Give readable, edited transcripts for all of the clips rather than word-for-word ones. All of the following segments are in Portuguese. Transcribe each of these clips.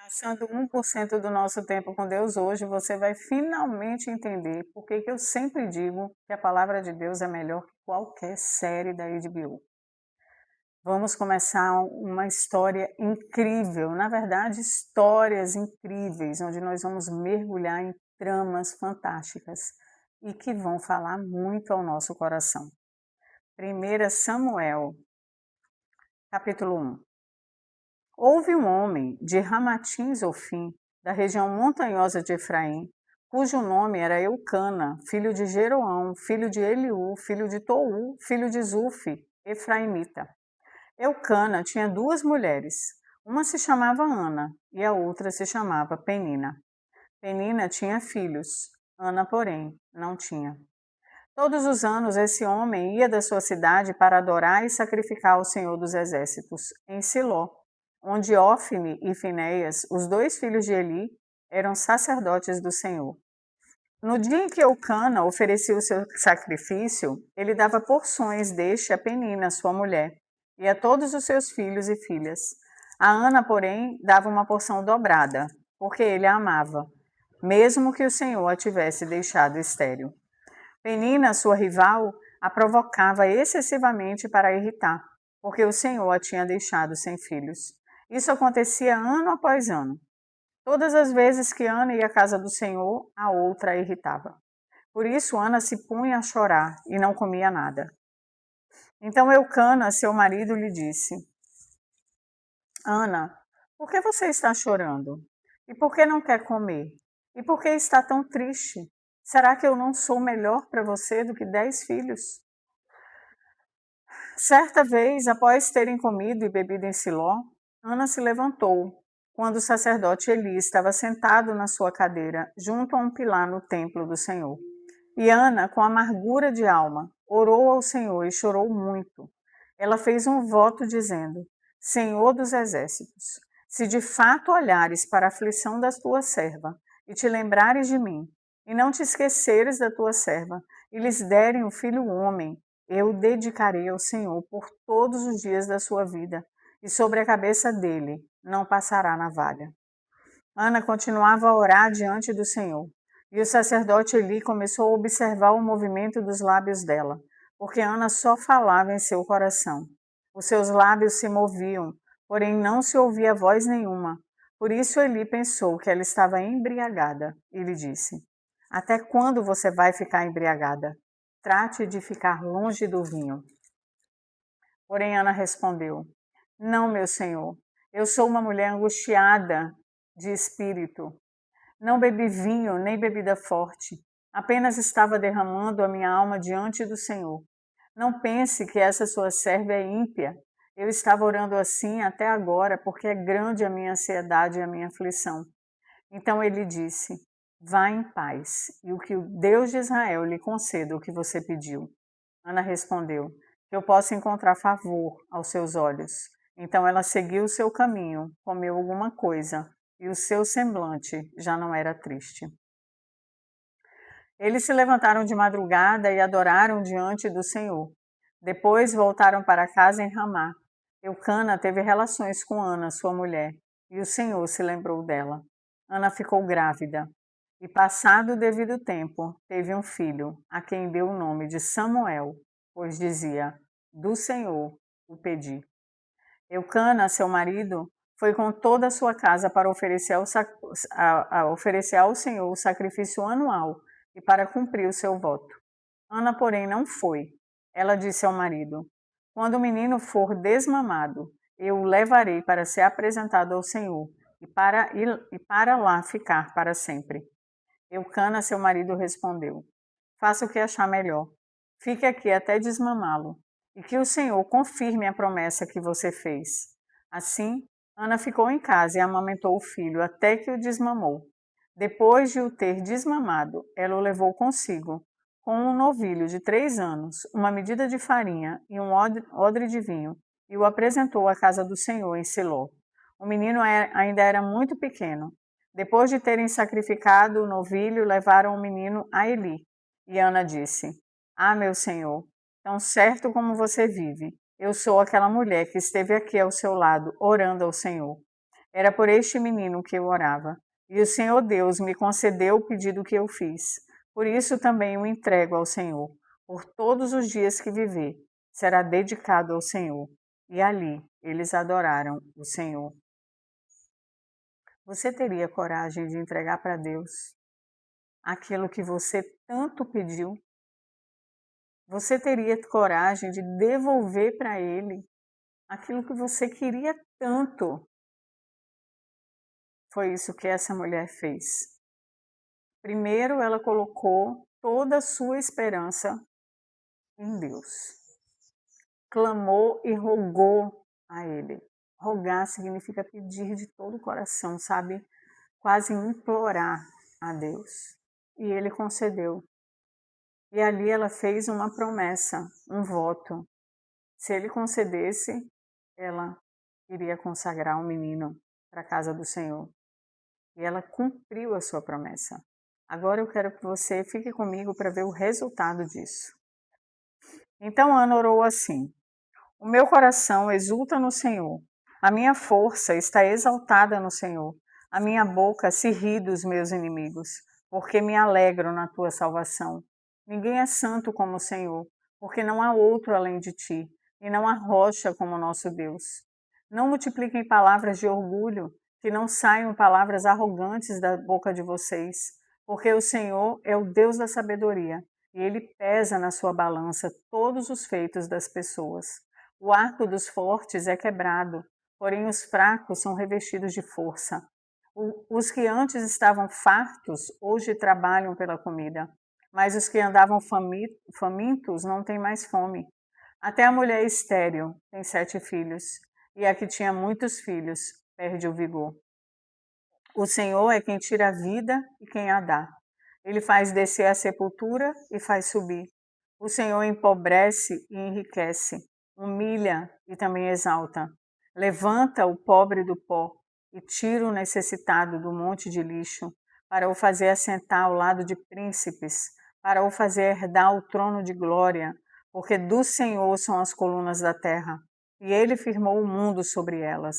Passando 1% do nosso tempo com Deus hoje, você vai finalmente entender por que eu sempre digo que a palavra de Deus é melhor que qualquer série da HBO. Vamos começar uma história incrível, na verdade, histórias incríveis, onde nós vamos mergulhar em tramas fantásticas e que vão falar muito ao nosso coração. 1 Samuel, capítulo 1. Houve um homem de Ramatim-Zofim, da região montanhosa de Efraim, cujo nome era Eucana, filho de Jeroão, filho de Eliú, filho de Tou, filho de Zufi, efraimita. Eucana tinha duas mulheres, uma se chamava Ana e a outra se chamava Penina. Penina tinha filhos, Ana, porém, não tinha. Todos os anos esse homem ia da sua cidade para adorar e sacrificar ao Senhor dos Exércitos, em Siló, onde Ofne e Finéias, os dois filhos de Eli, eram sacerdotes do Senhor. No dia em que Eucana oferecia o seu sacrifício, ele dava porções deste a Penina, sua mulher, e a todos os seus filhos e filhas. A Ana, porém, dava uma porção dobrada, porque ele a amava, mesmo que o Senhor a tivesse deixado estéril. Penina, sua rival, a provocava excessivamente para a irritar, porque o Senhor a tinha deixado sem filhos. Isso acontecia ano após ano. Todas as vezes que Ana ia à casa do Senhor, a outra a irritava. Por isso Ana se punha a chorar e não comia nada. Então Eucana, seu marido, lhe disse: Ana, por que você está chorando? E por que não quer comer? E por que está tão triste? Será que eu não sou melhor para você do que 10 filhos? Certa vez, após terem comido e bebido em Siló, Ana se levantou, quando o sacerdote Eli estava sentado na sua cadeira, junto a um pilar no templo do Senhor. E Ana, com amargura de alma, orou ao Senhor e chorou muito. Ela fez um voto dizendo: Senhor dos exércitos, se de fato olhares para a aflição da tua serva e te lembrares de mim, e não te esqueceres da tua serva, e lhes derem um filho homem, eu o dedicarei ao Senhor por todos os dias da sua vida, e sobre a cabeça dele não passará navalha. Ana continuava a orar diante do Senhor, e o sacerdote Eli começou a observar o movimento dos lábios dela, porque Ana só falava em seu coração. Os seus lábios se moviam, porém não se ouvia voz nenhuma. Por isso Eli pensou que ela estava embriagada e lhe disse: Até quando você vai ficar embriagada? Trate de ficar longe do vinho. Porém Ana respondeu: Não, meu senhor, eu sou uma mulher angustiada de espírito. Não bebi vinho nem bebida forte, apenas estava derramando a minha alma diante do Senhor. Não pense que essa sua serva é ímpia. Eu estava orando assim até agora, porque é grande a minha ansiedade e a minha aflição. Então ele disse: Vá em paz, e o que o Deus de Israel lhe conceda o que você pediu. Ana respondeu: Que eu possa encontrar favor aos seus olhos. Então ela seguiu o seu caminho, comeu alguma coisa, e o seu semblante já não era triste. Eles se levantaram de madrugada e adoraram diante do Senhor. Depois voltaram para casa em Ramá. Eucana teve relações com Ana, sua mulher, e o Senhor se lembrou dela. Ana ficou grávida e, passado o devido tempo, teve um filho, a quem deu o nome de Samuel, pois dizia: Do Senhor o pedi. Eucana, seu marido, foi com toda a sua casa para oferecer ao Senhor o sacrifício anual e para cumprir o seu voto. Ana, porém, não foi. Ela disse ao marido: Quando o menino for desmamado, eu o levarei para ser apresentado ao Senhor e para lá ficar para sempre. Eucana, seu marido, respondeu: Faça o que achar melhor. Fique aqui até desmamá-lo, e que o Senhor confirme a promessa que você fez. Assim, Ana ficou em casa e amamentou o filho até que o desmamou. Depois de o ter desmamado, ela o levou consigo, com um novilho de 3 anos, uma medida de farinha e um odre de vinho, e o apresentou à casa do Senhor em Siló. O menino ainda era muito pequeno. Depois de terem sacrificado o novilho, levaram o menino a Eli. E Ana disse: meu senhor, tão certo como você vive, eu sou aquela mulher que esteve aqui ao seu lado, orando ao Senhor. Era por este menino que eu orava. E o Senhor Deus me concedeu o pedido que eu fiz. Por isso também o entrego ao Senhor. Por todos os dias que viver, será dedicado ao Senhor. E ali eles adoraram o Senhor. Você teria coragem de entregar para Deus aquilo que você tanto pediu? Você teria coragem de devolver para Ele aquilo que você queria tanto? Foi isso que essa mulher fez. Primeiro, ela colocou toda a sua esperança em Deus. Clamou e rogou a Ele. Rogar significa pedir de todo o coração, sabe? Quase implorar a Deus. E Ele concedeu. E ali ela fez uma promessa, um voto. Se Ele concedesse, ela iria consagrar um menino para a casa do Senhor. E ela cumpriu a sua promessa. Agora eu quero que você fique comigo para ver o resultado disso. Então Ana orou assim: o meu coração exulta no Senhor, a minha força está exaltada no Senhor, a minha boca se ri dos meus inimigos, porque me alegro na tua salvação. Ninguém é santo como o Senhor, porque não há outro além de ti, e não há rocha como nosso Deus. Não multipliquem palavras de orgulho, que não saiam palavras arrogantes da boca de vocês, porque o Senhor é o Deus da sabedoria, e Ele pesa na sua balança todos os feitos das pessoas. O arco dos fortes é quebrado, porém os fracos são revestidos de força. Os que antes estavam fartos, hoje trabalham pela comida, mas os que andavam famintos não têm mais fome. Até a mulher estéril tem 7 filhos, e a que tinha muitos filhos perde o vigor. O Senhor é quem tira a vida e quem a dá. Ele faz descer a sepultura e faz subir. O Senhor empobrece e enriquece, humilha e também exalta. Levanta o pobre do pó e tira o necessitado do monte de lixo, para o fazer assentar ao lado de príncipes, para o fazer herdar o trono de glória, porque do Senhor são as colunas da terra, e ele firmou o mundo sobre elas.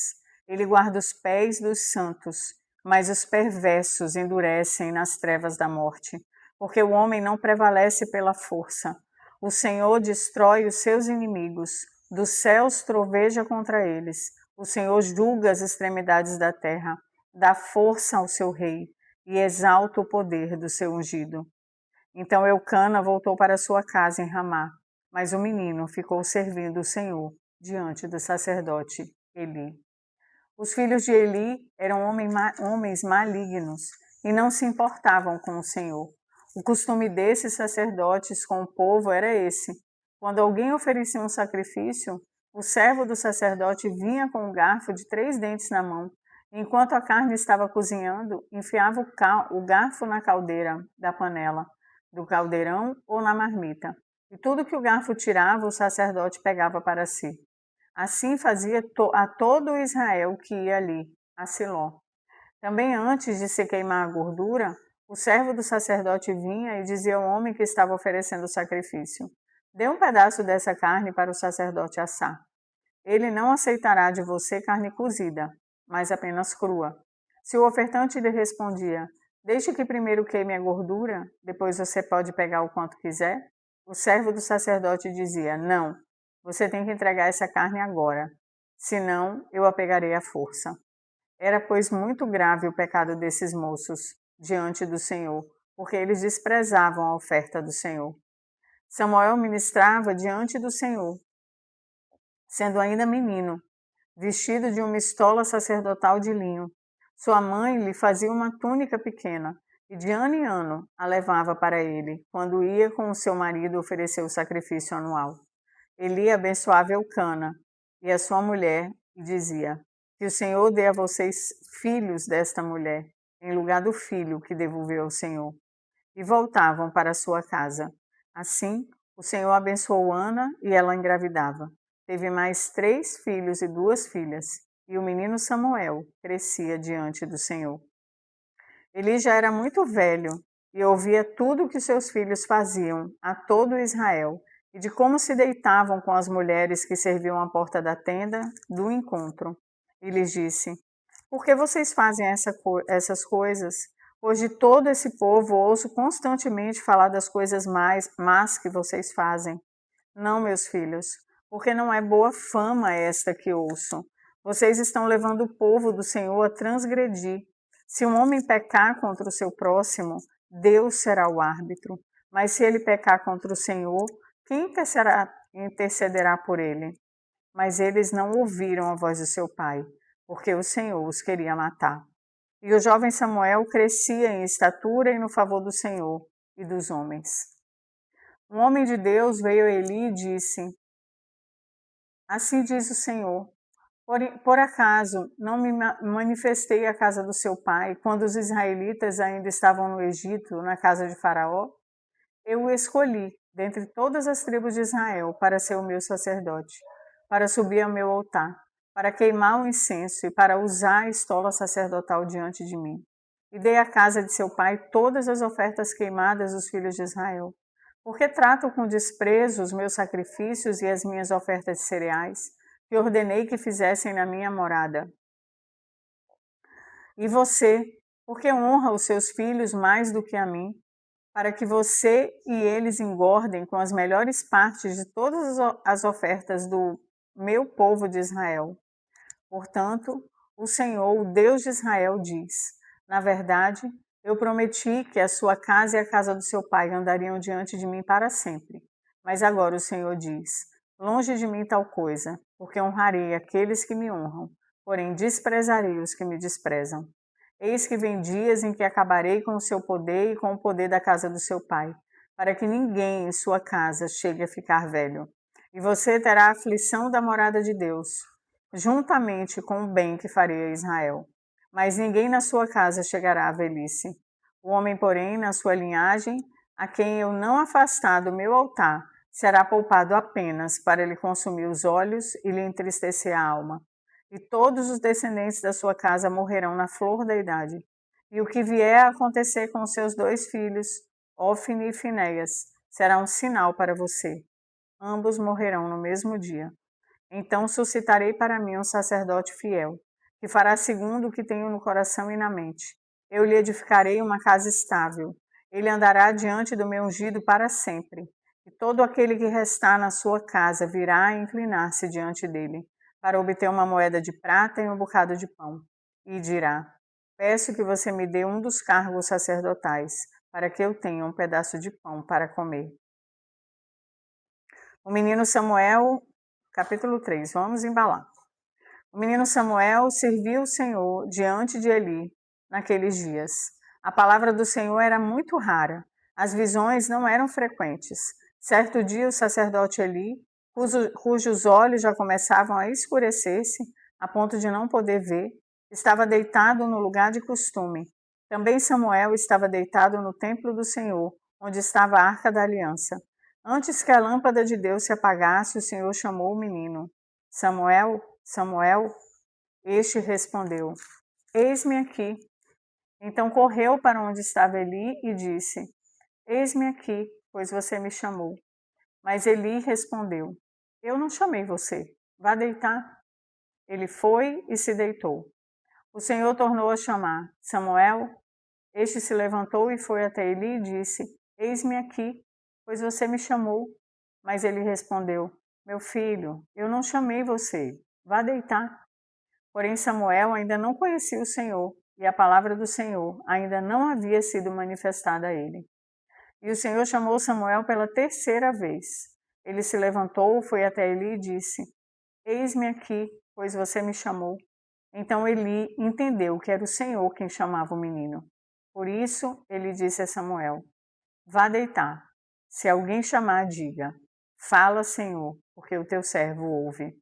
Ele guarda os pés dos santos, mas os perversos endurecem nas trevas da morte, porque o homem não prevalece pela força. O Senhor destrói os seus inimigos, dos céus troveja contra eles. O Senhor julga as extremidades da terra, dá força ao seu rei e exalta o poder do seu ungido. Então Eucana voltou para sua casa em Ramá, mas o menino ficou servindo o Senhor diante do sacerdote Eli. Os filhos de Eli eram homens malignos e não se importavam com o Senhor. O costume desses sacerdotes com o povo era esse: quando alguém oferecia um sacrifício, o servo do sacerdote vinha com um garfo de 3 dentes na mão. Enquanto a carne estava cozinhando, enfiava o garfo na caldeira da panela, do caldeirão ou na marmita. E tudo que o garfo tirava, o sacerdote pegava para si. Assim fazia a todo Israel que ia ali, a Siló. Também antes de se queimar a gordura, o servo do sacerdote vinha e dizia ao homem que estava oferecendo o sacrifício: dê um pedaço dessa carne para o sacerdote assar. Ele não aceitará de você carne cozida, mas apenas crua. Se o ofertante lhe respondia: deixe que primeiro queime a gordura, depois você pode pegar o quanto quiser, o servo do sacerdote dizia: não, você tem que entregar essa carne agora, senão eu a pegarei à força. Era, pois, muito grave o pecado desses moços diante do Senhor, porque eles desprezavam a oferta do Senhor. Samuel ministrava diante do Senhor, sendo ainda menino, vestido de uma estola sacerdotal de linho. Sua mãe lhe fazia uma túnica pequena e de ano em ano a levava para ele, quando ia com o seu marido oferecer o sacrifício anual. Eli abençoava Eucana e a sua mulher e dizia: que o Senhor dê a vocês filhos desta mulher, em lugar do filho que devolveu ao Senhor. E voltavam para sua casa. Assim, o Senhor abençoou Ana e ela engravidava. Teve mais 3 filhos e 2 filhas, e o menino Samuel crescia diante do Senhor. Eli já era muito velho e ouvia tudo o que seus filhos faziam a todo Israel, e de como se deitavam com as mulheres que serviam à porta da tenda do encontro. E lhes disse: Por que vocês fazem essas coisas? Pois de todo esse povo ouço constantemente falar das coisas más que vocês fazem. Não, meus filhos, porque não é boa fama esta que ouço. Vocês estão levando o povo do Senhor a transgredir. Se um homem pecar contra o seu próximo, Deus será o árbitro. Mas se ele pecar contra o Senhor, quem intercederá por ele? Mas eles não ouviram a voz do seu pai, porque o Senhor os queria matar. E o jovem Samuel crescia em estatura e no favor do Senhor e dos homens. Um homem de Deus veio a Eli e disse: Assim diz o Senhor, por acaso não me manifestei à casa do seu pai, quando os israelitas ainda estavam no Egito, na casa de Faraó? Eu o escolhi, dentre todas as tribos de Israel, para ser o meu sacerdote, para subir ao meu altar, para queimar o incenso e para usar a estola sacerdotal diante de mim. E dei à casa de seu pai todas as ofertas queimadas dos filhos de Israel. Porque tratam com desprezo os meus sacrifícios e as minhas ofertas de cereais, que ordenei que fizessem na minha morada. E você, porque honra os seus filhos mais do que a mim, para que você e eles engordem com as melhores partes de todas as ofertas do meu povo de Israel. Portanto, o Senhor, o Deus de Israel, diz: Na verdade, eu prometi que a sua casa e a casa do seu pai andariam diante de mim para sempre. Mas agora o Senhor diz: Longe de mim tal coisa, porque honrarei aqueles que me honram, porém desprezarei os que me desprezam. Eis que vem dias em que acabarei com o seu poder e com o poder da casa do seu pai, para que ninguém em sua casa chegue a ficar velho. E você terá a aflição da morada de Deus, juntamente com o bem que farei a Israel. Mas ninguém na sua casa chegará à velhice. O homem, porém, na sua linhagem, a quem eu não afastar do meu altar, será poupado apenas para lhe consumir os olhos e lhe entristecer a alma. E todos os descendentes da sua casa morrerão na flor da idade. E o que vier a acontecer com os seus 2 filhos, Ofni e Finéias, será um sinal para você. Ambos morrerão no mesmo dia. Então suscitarei para mim um sacerdote fiel, que fará segundo o que tenho no coração e na mente. Eu lhe edificarei uma casa estável. Ele andará diante do meu ungido para sempre. E todo aquele que restar na sua casa virá a inclinar-se diante dele, para obter uma moeda de prata e um bocado de pão. E dirá: Peço que você me dê um dos cargos sacerdotais, para que eu tenha um pedaço de pão para comer. O menino Samuel, capítulo 3, vamos embalar. O menino Samuel serviu o Senhor diante de Eli naqueles dias. A palavra do Senhor era muito rara, as visões não eram frequentes. Certo dia, o sacerdote Eli, cujos olhos já começavam a escurecer-se, a ponto de não poder ver, estava deitado no lugar de costume. Também Samuel estava deitado no templo do Senhor, onde estava a arca da aliança. Antes que a lâmpada de Deus se apagasse, o Senhor chamou o menino. Samuel, Samuel, este respondeu: Eis-me aqui. Então correu para onde estava Eli e disse: Eis-me aqui, pois você me chamou. Mas Eli respondeu: Eu não chamei você. Vá deitar. Ele foi e se deitou. O Senhor tornou a chamar: Samuel. Este se levantou e foi até Eli e disse: Eis-me aqui, pois você me chamou. Mas ele respondeu: Meu filho, eu não chamei você. Vá deitar. Porém Samuel ainda não conhecia o Senhor, e a palavra do Senhor ainda não havia sido manifestada a ele. E o Senhor chamou Samuel pela 3ª vez. Ele se levantou, foi até Eli e disse: Eis-me aqui, pois você me chamou. Então Eli entendeu que era o Senhor quem chamava o menino. Por isso ele disse a Samuel: Vá deitar. Se alguém chamar, diga: Fala, Senhor, porque o teu servo ouve.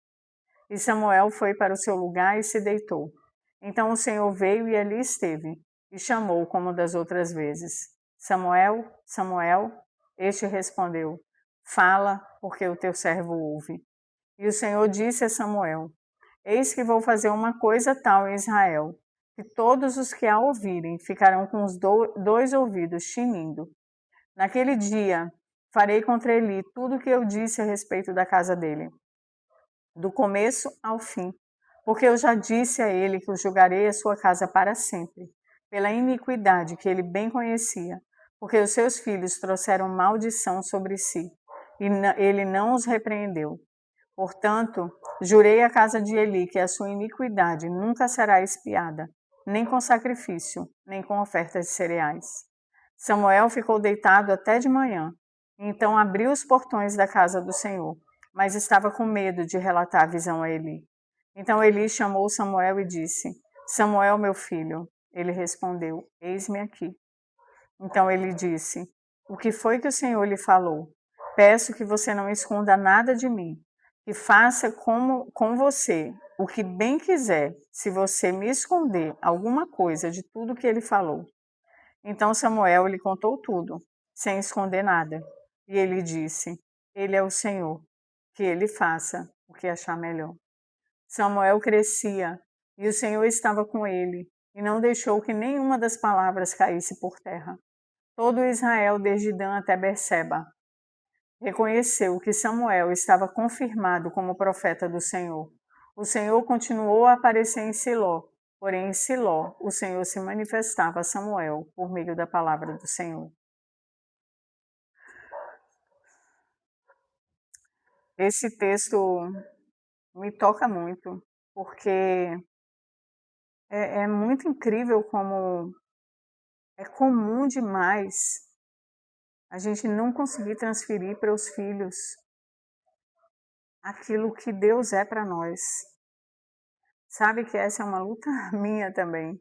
E Samuel foi para o seu lugar e se deitou. Então o Senhor veio e ali esteve, e chamou como das outras vezes: Samuel, Samuel. Este respondeu: Fala, porque o teu servo ouve. E o Senhor disse a Samuel: Eis que vou fazer uma coisa tal em Israel, que todos os que a ouvirem ficarão com os 2 ouvidos tinindo. Naquele dia farei contra Eli tudo o que eu disse a respeito da casa dele, do começo ao fim, Porque eu já disse a ele que eu julgarei a sua casa para sempre, pela iniquidade que ele bem conhecia, porque os seus filhos trouxeram maldição sobre si, e ele não os repreendeu. Portanto, jurei à casa de Eli que a sua iniquidade nunca será expiada, nem com sacrifício, nem com ofertas de cereais. Samuel ficou deitado até de manhã. Então abriu os portões da casa do Senhor, mas estava com medo de relatar a visão a Eli. Então Eli chamou Samuel e disse: Samuel, meu filho. Ele respondeu: Eis-me aqui. Então ele disse: O que foi que o Senhor lhe falou? Peço que você não esconda nada de mim, que faça com você o que bem quiser, se você me esconder alguma coisa de tudo que ele falou. Então Samuel lhe contou tudo, sem esconder nada. E ele disse: Ele é o Senhor, que ele faça o que achar melhor. Samuel crescia, e o Senhor estava com ele, e não deixou que nenhuma das palavras caísse por terra. Todo Israel, desde Dan até Berseba, reconheceu que Samuel estava confirmado como profeta do Senhor. O Senhor continuou a aparecer em Siló, porém em Siló o Senhor se manifestava a Samuel por meio da palavra do Senhor. Esse texto me toca muito, porque é muito incrível como é comum demais a gente não conseguir transferir para os filhos aquilo que Deus é para nós. Sabe que essa é uma luta minha também.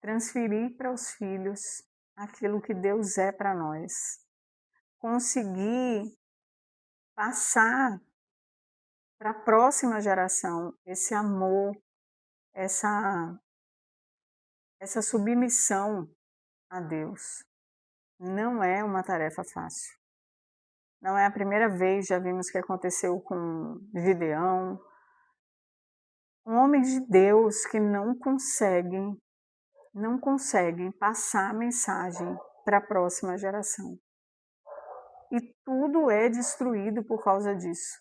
Transferir para os filhos aquilo que Deus é para nós. Conseguir passar para a próxima geração esse amor, essa submissão a Deus. Não é uma tarefa fácil. Não é a primeira vez, já vimos que aconteceu com Gideão. Um homem de Deus que não conseguem passar a mensagem para a próxima geração. E tudo é destruído por causa disso.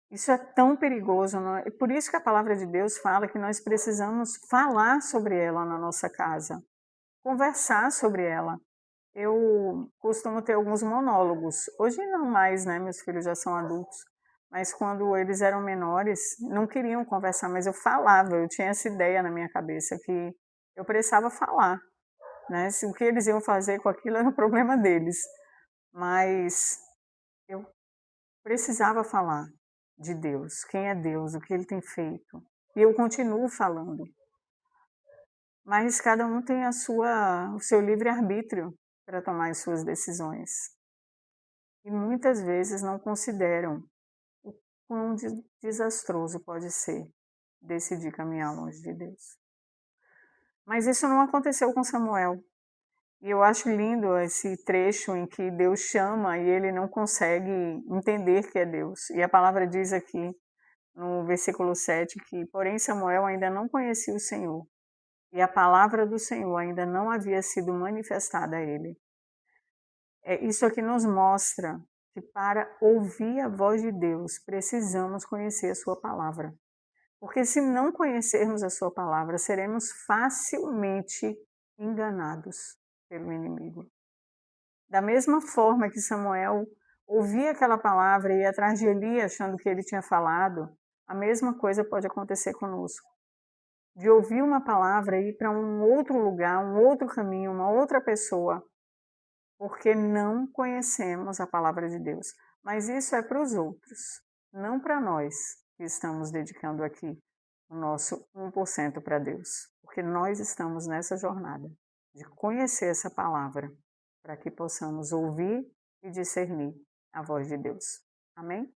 Isso é tão perigoso, não é? E por isso que a palavra de Deus fala que nós precisamos falar sobre ela na nossa casa, conversar sobre ela. Eu costumo ter alguns monólogos. Hoje não mais, né? Meus filhos já são adultos. Mas quando eles eram menores, não queriam conversar, mas eu falava, eu tinha essa ideia na minha cabeça que eu precisava falar, né? Se o que eles iam fazer com aquilo era o problema deles. Mas eu precisava falar de Deus, quem é Deus, o que ele tem feito. E eu continuo falando. Mas cada um tem o seu livre-arbítrio para tomar as suas decisões. E muitas vezes não consideram o quão desastroso pode ser decidir caminhar longe de Deus. Mas isso não aconteceu com Samuel. E eu acho lindo esse trecho em que Deus chama e ele não consegue entender que é Deus. E a palavra diz aqui, no versículo 7, que, porém, Samuel ainda não conhecia o Senhor, e a palavra do Senhor ainda não havia sido manifestada a ele. Isso aqui nos mostra que para ouvir a voz de Deus, precisamos conhecer a sua palavra. Porque se não conhecermos a sua palavra, seremos facilmente enganados pelo inimigo. Da mesma forma que Samuel ouvia aquela palavra e ia atrás de Eli achando que ele tinha falado, a mesma coisa pode acontecer conosco. De ouvir uma palavra e ir para um outro lugar, um outro caminho, uma outra pessoa, porque não conhecemos a palavra de Deus. Mas isso é para os outros, não para nós que estamos dedicando aqui o nosso 1% para Deus. Porque nós estamos nessa jornada de conhecer essa palavra, para que possamos ouvir e discernir a voz de Deus. Amém?